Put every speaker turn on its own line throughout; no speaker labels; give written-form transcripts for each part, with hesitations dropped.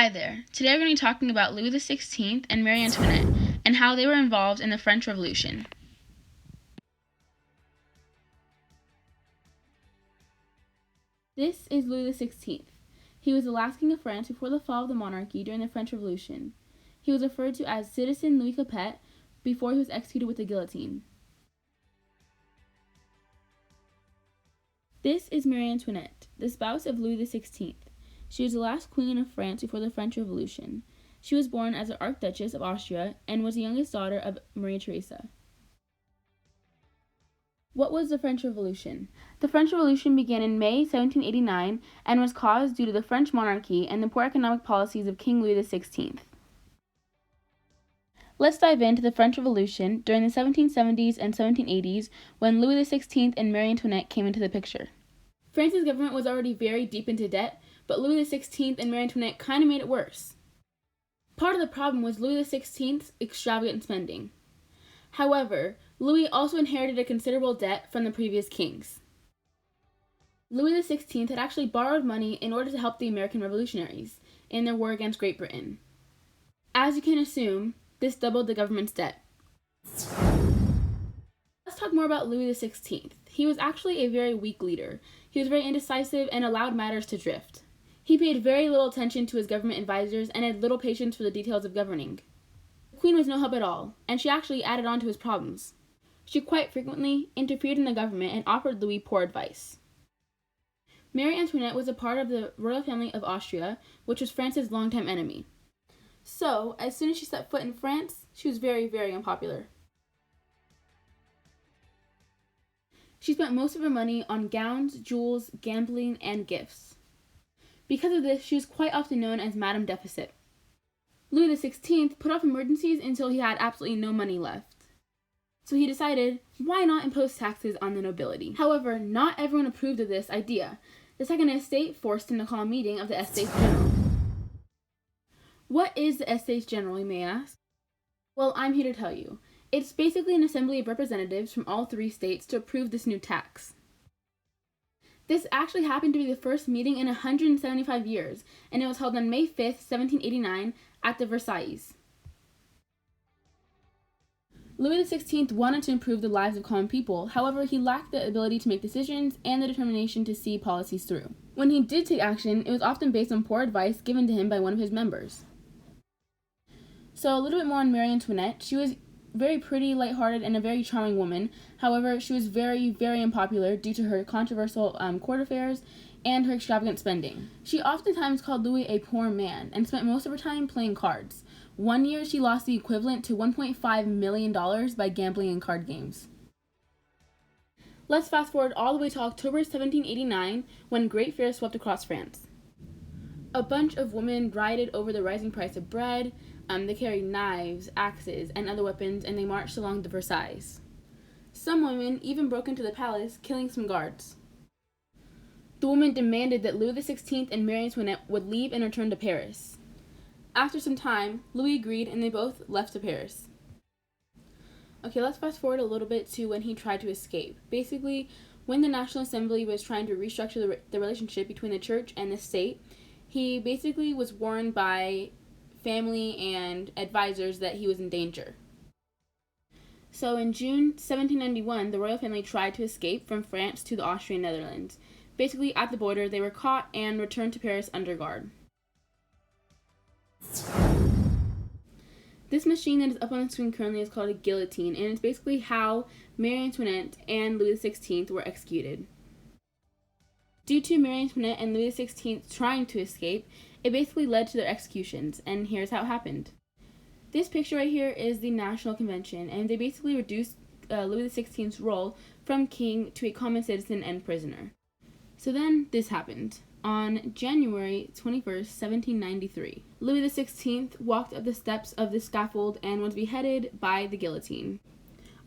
Hi there. Today we're going to be talking about Louis XVI and Marie Antoinette and how they were involved in the French Revolution. This is Louis XVI. He was the last king of France before the fall of the monarchy during the French Revolution. He was referred to as Citizen Louis Capet before he was executed with the guillotine. This is Marie Antoinette, the spouse of Louis XVI. She was the last queen of France before the French Revolution. She was born as an Archduchess of Austria and was the youngest daughter of Maria Theresa. What was the French Revolution? The French Revolution began in May 1789 and was caused due to the French monarchy and the poor economic policies of King Louis XVI. Let's dive into the French Revolution during the 1770s and 1780s when Louis XVI and Marie Antoinette came into the picture. France's government was already very deep into debt, but Louis XVI and Marie Antoinette kind of made it worse. Part of the problem was Louis XVI's extravagant spending. However, Louis also inherited a considerable debt from the previous kings. Louis XVI had actually borrowed money in order to help the American revolutionaries in their war against Great Britain. As you can assume, this doubled the government's debt. Let's talk more about Louis XVI. He was actually a very weak leader. He was very indecisive and allowed matters to drift. He paid very little attention to his government advisors and had little patience for the details of governing. The Queen was no help at all, and she actually added on to his problems. She quite frequently interfered in the government and offered Louis poor advice. Marie Antoinette was a part of the royal family of Austria, which was France's longtime enemy. So, as soon as she set foot in France, she was very, very unpopular. She spent most of her money on gowns, jewels, gambling, and gifts. Because of this, she was quite often known as Madame Deficit. Louis XVI put off emergencies until he had absolutely no money left. So he decided, why not impose taxes on the nobility? However, not everyone approved of this idea. The Second Estate forced him to call a meeting of the Estates General. What is the Estates General, you may ask? Well, I'm here to tell you. It's basically an assembly of representatives from all three states to approve this new tax. This actually happened to be the first meeting in 175 years, and it was held on May 5th, 1789, at the Versailles. Louis XVI wanted to improve the lives of common people, however, he lacked the ability to make decisions and the determination to see policies through. When he did take action, it was often based on poor advice given to him by one of his members. So a little bit more on Marie Antoinette. She was very pretty, lighthearted, and a very charming woman. However, she was very, very unpopular due to her controversial court affairs and her extravagant spending. She oftentimes called Louis a poor man and spent most of her time playing cards. One year, she lost the equivalent to $1.5 million by gambling in card games. Let's fast forward all the way to October 1789, when Great Fear swept across France. A bunch of women rioted over the rising price of bread. They carried knives, axes, and other weapons, and they marched along the Versailles. Some women even broke into the palace, killing some guards. The women demanded that Louis XVI and Marie Antoinette would leave and return to Paris. After some time, Louis agreed, and they both left to Paris. Okay, let's fast forward a little bit to when he tried to escape. Basically, when the National Assembly was trying to restructure the relationship between the church and the state, he basically was warned by family and advisors that he was in danger. So in June 1791, the royal family tried to escape from France to the Austrian Netherlands. Basically, at the border, they were caught and returned to Paris under guard. This machine that is up on the screen currently is called a guillotine, and it's basically how Marie Antoinette and Louis XVI were executed. Due to Marie Antoinette and Louis XVI trying to escape, it basically led to their executions, and here's how it happened. This picture right here is the National Convention, and they basically reduced Louis XVI's role from king to a common citizen and prisoner. So then this happened. On January 21st, 1793, Louis XVI walked up the steps of the scaffold and was beheaded by the guillotine.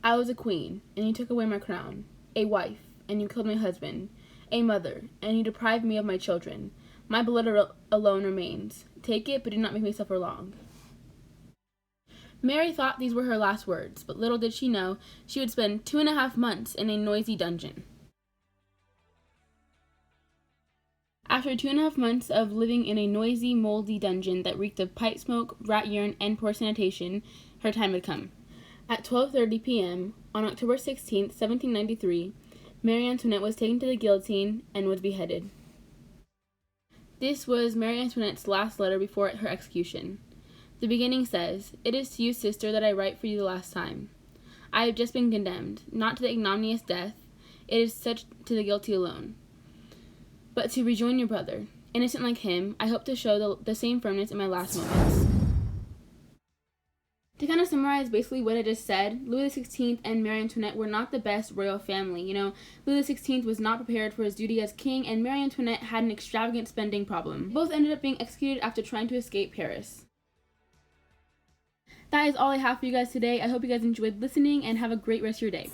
I was a queen, and you took away my crown, a wife, and you killed my husband, a mother, and you deprived me of my children. My blood alone remains. Take it, but do not make me suffer long. Mary thought these were her last words, but little did she know she would spend 2.5 months in a noisy dungeon. After 2.5 months of living in a noisy, moldy dungeon that reeked of pipe smoke, rat urine, and poor sanitation, her time had come. At 12:30 p.m., on October 16, 1793, Marie Antoinette was taken to the guillotine and was beheaded. This was Marie Antoinette's last letter before her execution. The beginning says, "It is to you, sister, that I write for you the last time. I have just been condemned, not to the ignominious death, it is such to the guilty alone, but to rejoin your brother. Innocent like him, I hope to show the same firmness in my last moments." To kind of summarize basically what I just said, Louis XVI and Marie Antoinette were not the best royal family. Louis XVI was not prepared for his duty as king, and Marie Antoinette had an extravagant spending problem. Both ended up being executed after trying to escape Paris. That is all I have for you guys today. I hope you guys enjoyed listening, and have a great rest of your day.